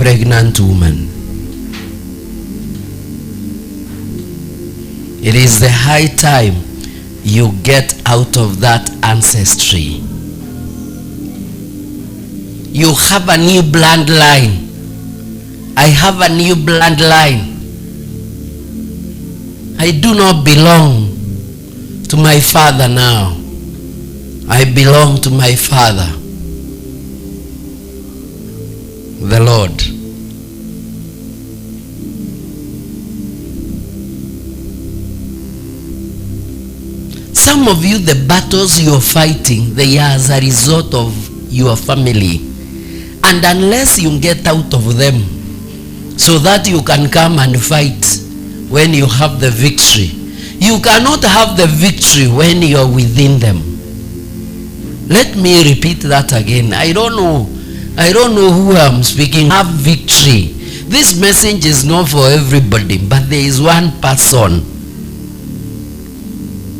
pregnant woman. It is the high time you get out of that ancestry. You have a new bloodline. I have a new bloodline. I do not belong to my father now. I belong to my Father, the Lord. Some of you, the battles you're fighting, they are as a result of your family. And unless you get out of them so that you can come and fight when you have the victory, you cannot have the victory when you're within them. Let me repeat that again. I don't know who I'm speaking. Have victory. This message is not for everybody, but there is one person.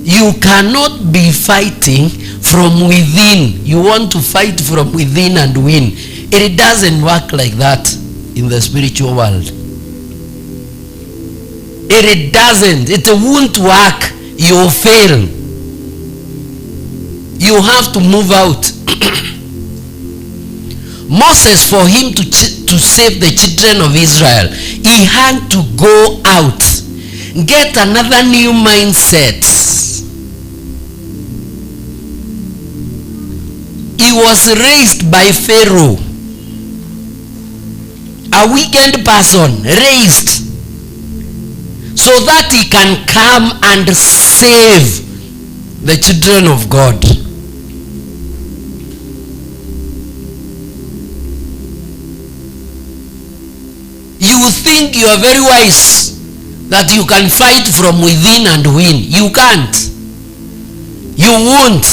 You cannot be fighting from within. You want to fight from within and win. It doesn't work like that in the spiritual world. It doesn't. It won't work. You'll fail. You have to move out. Moses, for him to save the children of Israel, he had to go out, get another new mindset. He was raised by Pharaoh, a wicked person, raised so that he can come and save the children of God. You think you are very wise, that you can fight from within and win. You can't. You won't.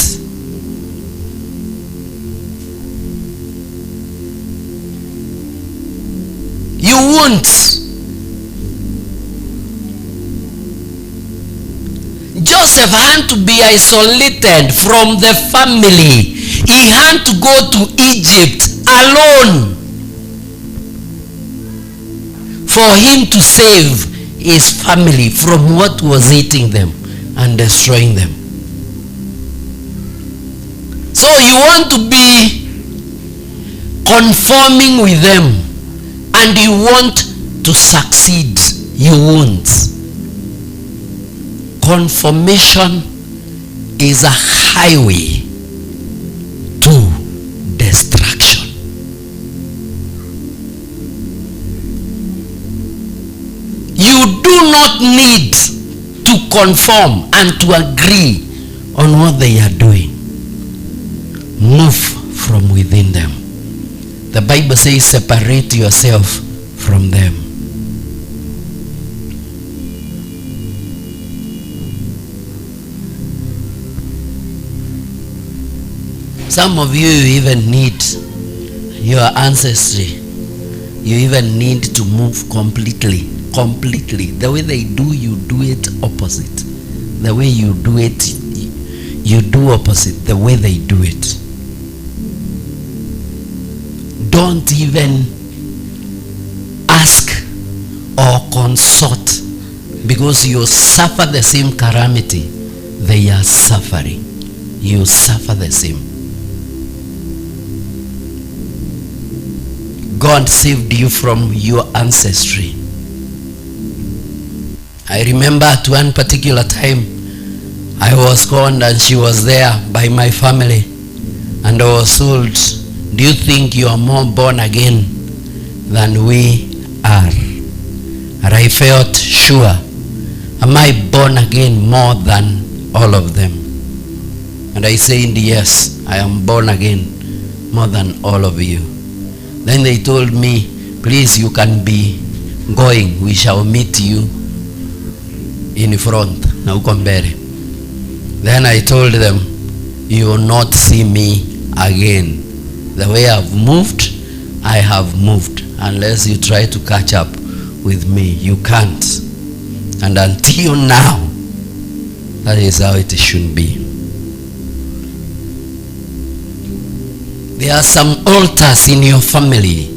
You won't. Joseph had to be isolated from the family. He had to go to Egypt alone for him to save his family from what was eating them and destroying them. So you want to be conforming with them and you want to succeed. You won't. Conformation is a highway to destruction. You do not need to conform and to agree on what they are doing. Move from within them. The Bible says, separate yourself from them. Some of you even need your ancestry. You even need to move completely. The way they do, you do it opposite. The way you do it, you do opposite the way they do it. Don't even ask or consort, because you suffer the same calamity they are suffering. You suffer the same. God saved you from your ancestry. I remember at one particular time, I was called and she was there by my family, and I was told, do you think you are more born again than we are? And I felt sure, am I born again more than all of them? And I said, yes, I am born again more than all of you. Then they told me, please, you can be going. We shall meet you in front. Then I told them, you will not see me again. The way I've moved, I have moved. Unless you try to catch up with me, you can't. And until now, that is how it should be. There are some altars in your family.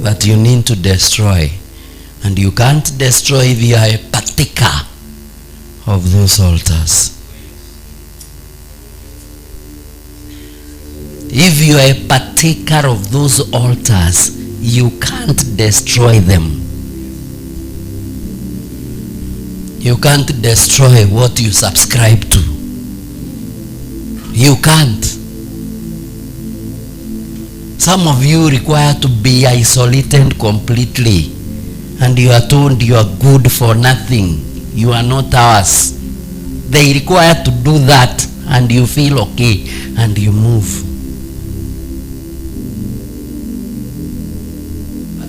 that you need to destroy. And you can't destroy if you are a partaker of those altars. If you are a partaker of those altars, you can't destroy them. You can't destroy what you subscribe to. You can't. Some of you require to be isolated completely, and you are told you are good for nothing. You are not ours. They require to do that, and you feel okay, and you move.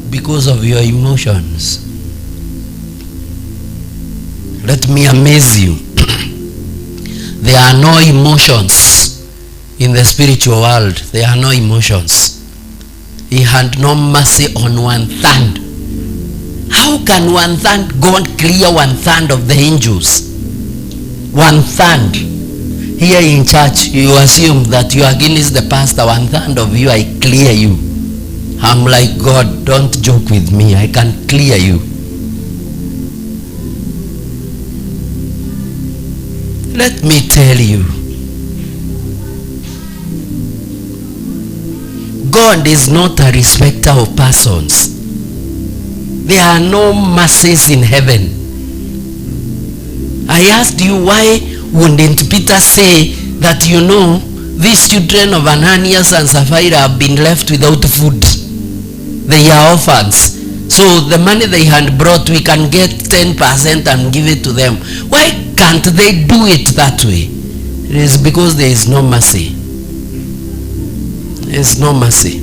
Because of your emotions. Let me amaze you. There are no emotions in the spiritual world. There are no emotions. He had no mercy on 1/3. How can 1/3 God clear 1/3 of the angels? 1/3. Here in church, you assume that you are against the pastor. 1/3 of you, I clear you. I'm like, God, don't joke with me. I can clear you. Let me tell you, God is not a respecter of persons. There are no mercies in heaven. I asked you, why wouldn't Peter say that, these children of Ananias and Sapphira have been left without food? They are orphans. So the money they had brought, we can get 10% and give it to them. Why can't they do it that way? It is because there is no mercy. There is no mercy.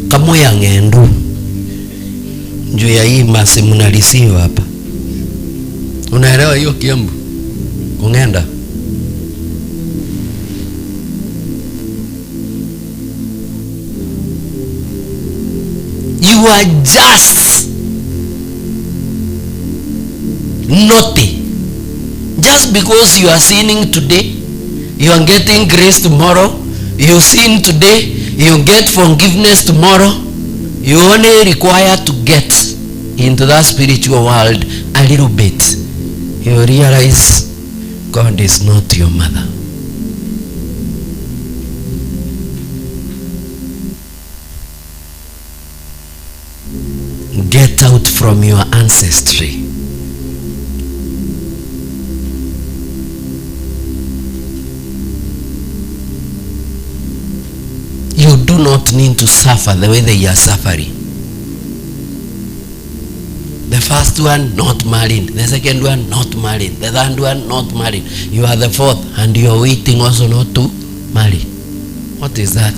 Kamoya ngendu juu ya hii masi mnalisiwa hapa. Unaelewa hiyo Kiambu? Kungenda. You are just naughty. Just because you are sinning today, you are getting grace tomorrow. You sin today, you get forgiveness tomorrow. You only require to get into that spiritual world a little bit. You realize God is not your mother. Get out from your ancestry. You do not need to suffer the way they are suffering. The first one not married, the second one not married, the third one not married. You are the fourth, and you are waiting also not to marry. What is that?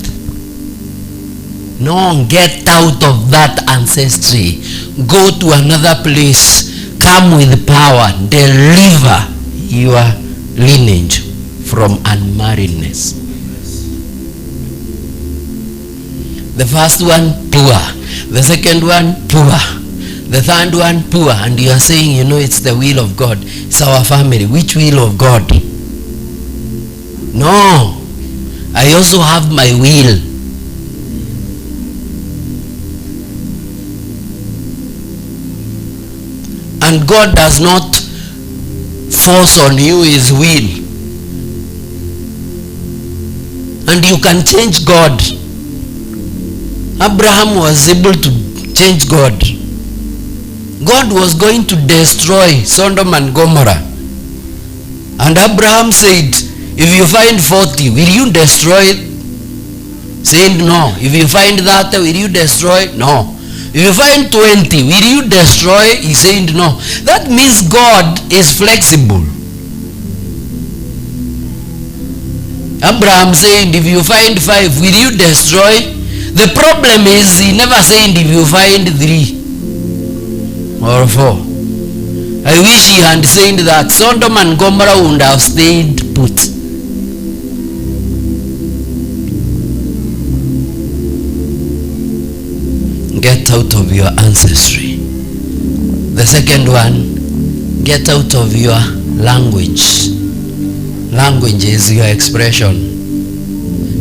No, get out of that ancestry. Go to another place. Come with power. Deliver your lineage from unmarriedness. The first one, poor. The second one, poor. The third one, poor. And you are saying, it's the will of God. It's our family. Which will of God? No. I also have my will. And God does not force on you his will. And you can change God. Abraham was able to change God. God was going to destroy Sodom and Gomorrah. And Abraham said, if you find 40, will you destroy it? Said no. If you find that, will you destroy? No. If you find 20, will you destroy? He said no. That means God is flexible. Abraham said, if you find 5, will you destroy? The problem is he never said if you find 3 or 4. I wish he had said that. Sodom and Gomorrah would have stayed put. Get out of your ancestry. The second one, get out of your language. Language is your expression.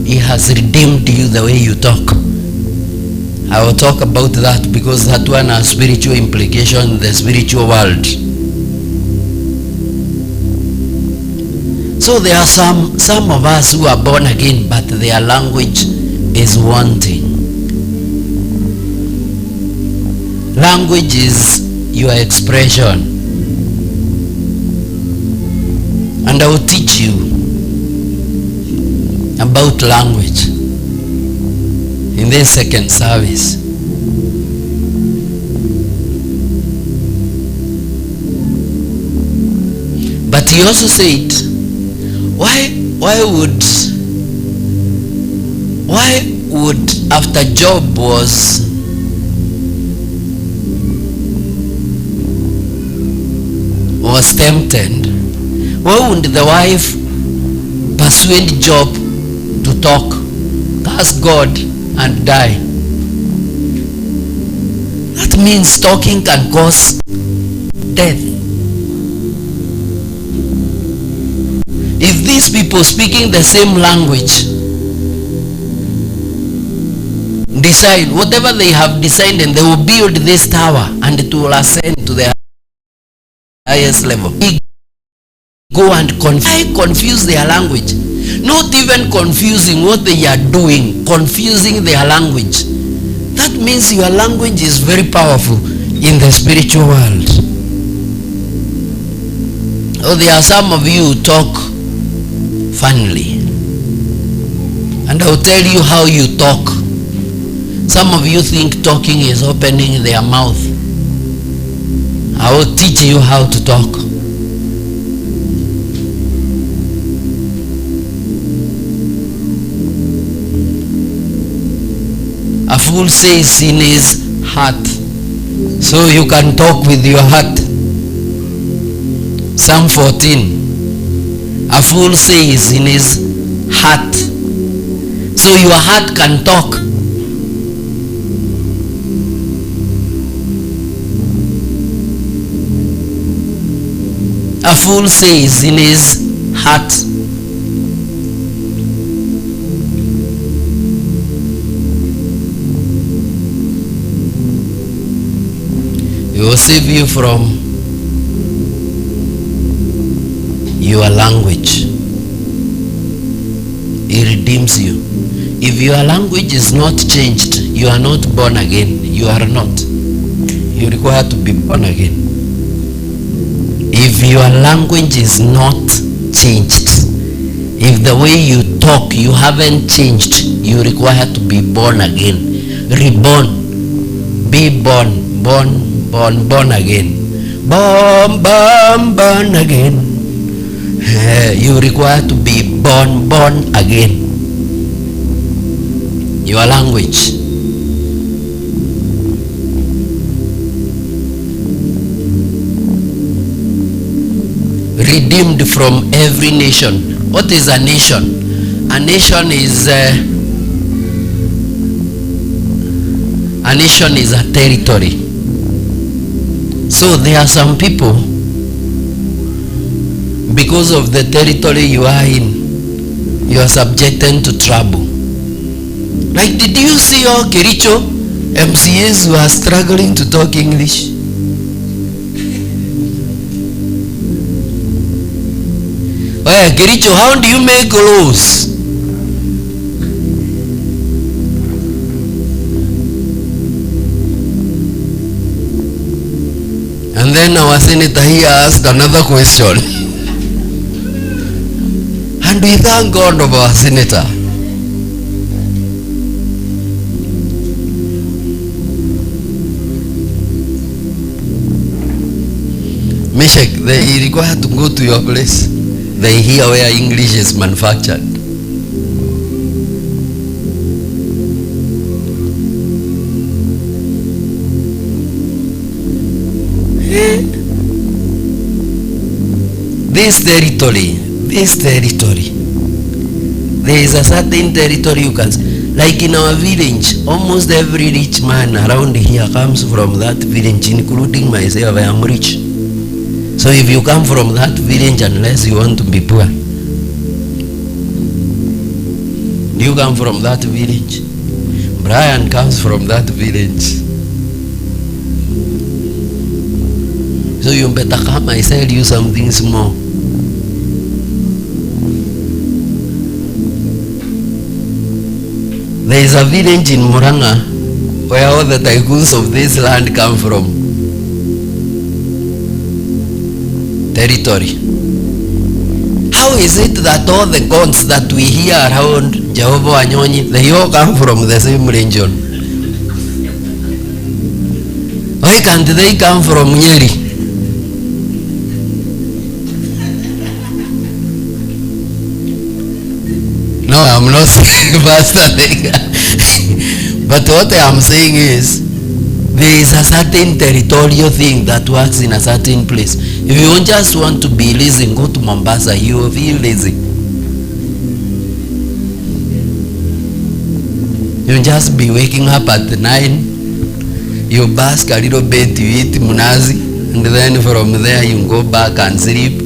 He has redeemed you the way you talk. I will talk about that because that one has spiritual implication in the spiritual world. So there are some of us who are born again, but their language is wanting. Language is your expression. And I will teach you about language in this second service. But he also said, why would after Job was tempted, why would the wife persuade Job to talk, curse God and die? That means talking can cause death. If these people speaking the same language decide whatever they have decided, they will build this tower and it will ascend to the highest level. Go and confuse their language. Not even confusing what they are doing, confusing their language. That means your language is very powerful in the spiritual world. Oh, there are some of you who talk funnily. And I will tell you how you talk. Some of you think talking is opening their mouth. I will teach you how to talk. A fool says in his heart, so you can talk with your heart. Psalm 14. A fool says in his heart, so your heart can talk. A fool says in his heart. He will save you from your language. He redeems you. If your language is not changed, you are not born again. You are not. You require to be born again. If your language is not changed, if the way you talk you haven't changed, you require to be born again. Reborn. Be born. Born again. Born again. You require to be born again. Your language. Redeemed from every nation. What is a nation? A nation is a territory. So there are some people, because of the territory you are in, you are subjected to trouble. Like, did you see all Kericho MCAs who are struggling to talk English? Well, Kericho, how do you make laws? And then our senator here asked another question. And we thank God of our senator. Meshach, they require to go to your place. They hear where English is manufactured. This territory, there is a certain territory you can, like in our village, almost every rich man around here comes from that village, including myself. I am rich. So if you come from that village, unless you want to be poor, Do you come from that village? Brian comes from that village. So you better come, I sell you something small. There is a village in Muranga where all the tycoons of this land come from. Territory. How is it that all the gods that we hear around Jehovah Wanyonyi, they all come from the same region? Why can't they come from Nyeri? No, I'm not saying Pastor. But what I am saying is, there is a certain territorial thing that works in a certain place. If you just want to be lazy, go to Mombasa, you will feel lazy. You just be waking up at 9, you bask a little bit, you eat munazi, and then from there you go back and sleep.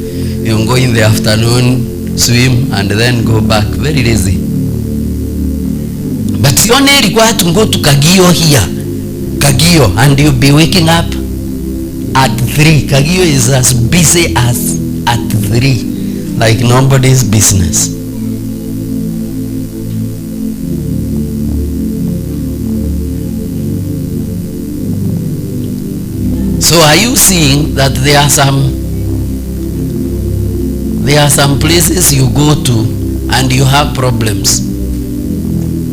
You go in the afternoon, swim, and then go back. Very lazy. But you only required to go to Kagio here, Kagio, and you'll be waking up at 3. Kagio is as busy as at 3, like nobody's business. So are you seeing that there are some places you go to and you have problems?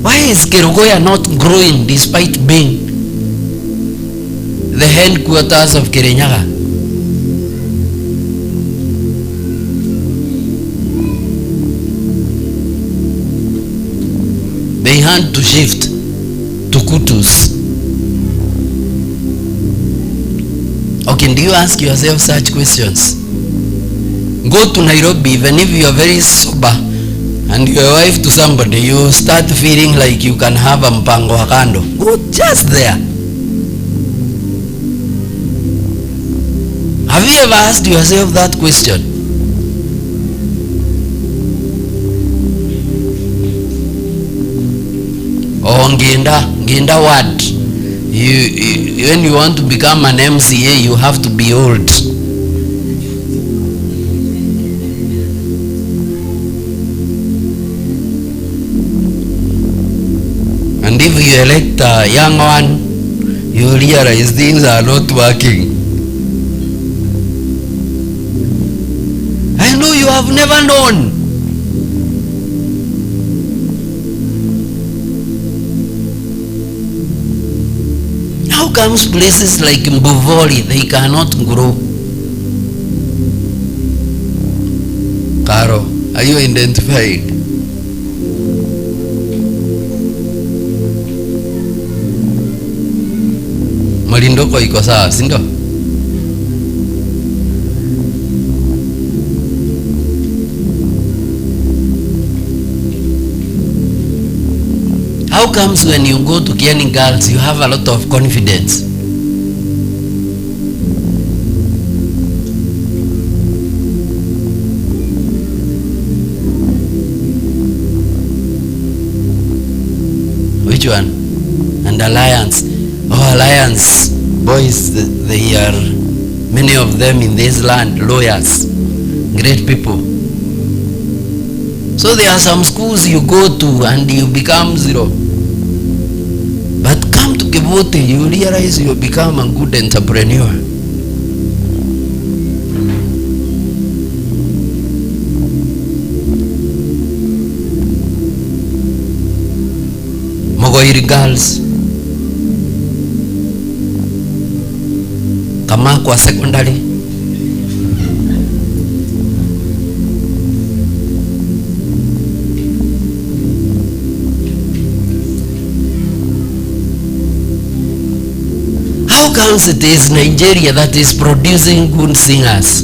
Why is Kerugoya not growing despite being the headquarters of Kirinyaga? They had to shift to Kutus. Okay, do you ask yourself such questions? Go to Nairobi, even if you are very sober and your wife to somebody, you start feeling like you can have a mpango wa kando. Go just there. Have you ever asked yourself that question? Or Ngenda what? When you want to become an MCA, you have to be old. And if you elect a young one, you realize things are not working. I know you have never known. How comes places like Mbuvoli, they cannot grow? Caro, are you identified? Malindoko iko sawa, si ndio? How comes when you go to Kieni Girls, you have a lot of confidence? Which one? And Alliance. Oh, Alliance boys, they are, many of them in this land, lawyers, great people. So there are some schools you go to and you become zero. But come to Kivoti, you realize you become a good entrepreneur. Mogoiri Girls, Kamakwa Secondary. How comes it is Nigeria that is producing good singers?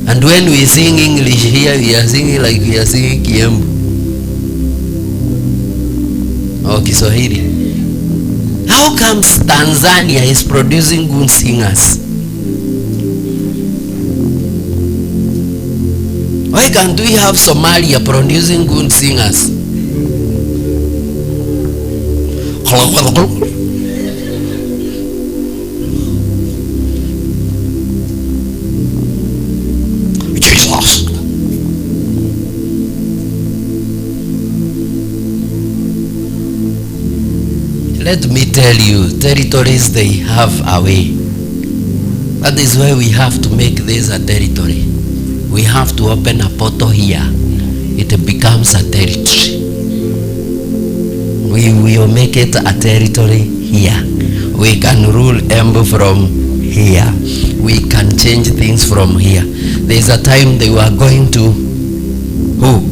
And when we sing English here, we are singing like we are singing Kiembu or Kiswahili. How comes Tanzania is producing good singers? Why can't we have Somalia producing good singers? Jesus. Let me tell you, territories, they have a way. That is why we have to make this a territory. We have to open a portal here. It becomes a territory. We will make it a territory here. We can rule Embu from here. We can change things from here. There's a time they were going to, who?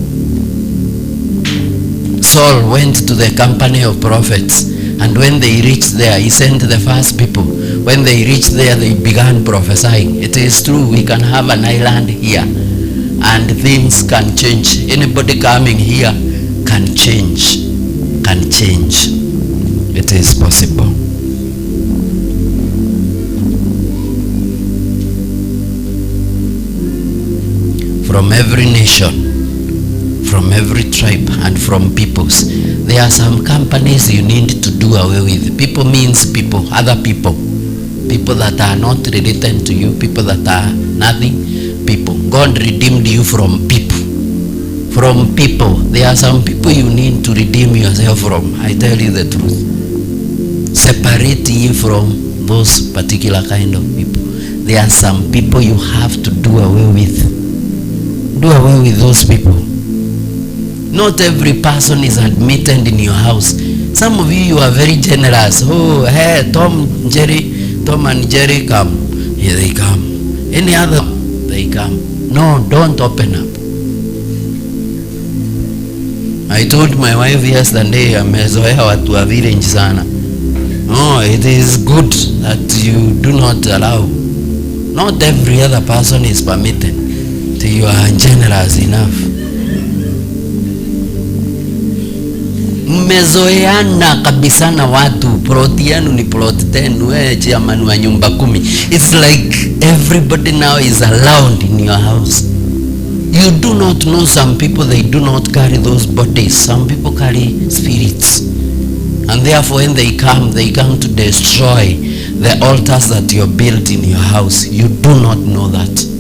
Saul went to the company of prophets, and when they reached there, he sent the first people. When they reached there, they began prophesying. It is true, we can have an island here, and things can change. Anybody coming here can change. Can change. It is possible. From every nation, from every tribe, and from peoples, there are some companies you need to do away with. People means people, other people. People that are not related to you, people that are nothing, people. God redeemed you from people. From people. There are some people you need to redeem yourself from. I tell you the truth. Separate you from those particular kind of people. There are some people you have to do away with. Do away with those people. Not every person is admitted in your house. Some of you are very generous. Oh, hey, Tom and Jerry come. Here they come. Any other, they come. No, don't open up. I told my wife yesterday, amezoea watu wa village sana. No, it is good that you do not allow. Not every other person is permitted. You are generous enough. Mmezoeana kabisa na watu. Ploti yenu ni ploti 10. Wewe chairman wa nyumba 10. It's like everybody now is allowed in your house. You do not know some people, they do not carry those bodies. Some people carry spirits. And therefore when they come to destroy the altars that you built in your house. You do not know that.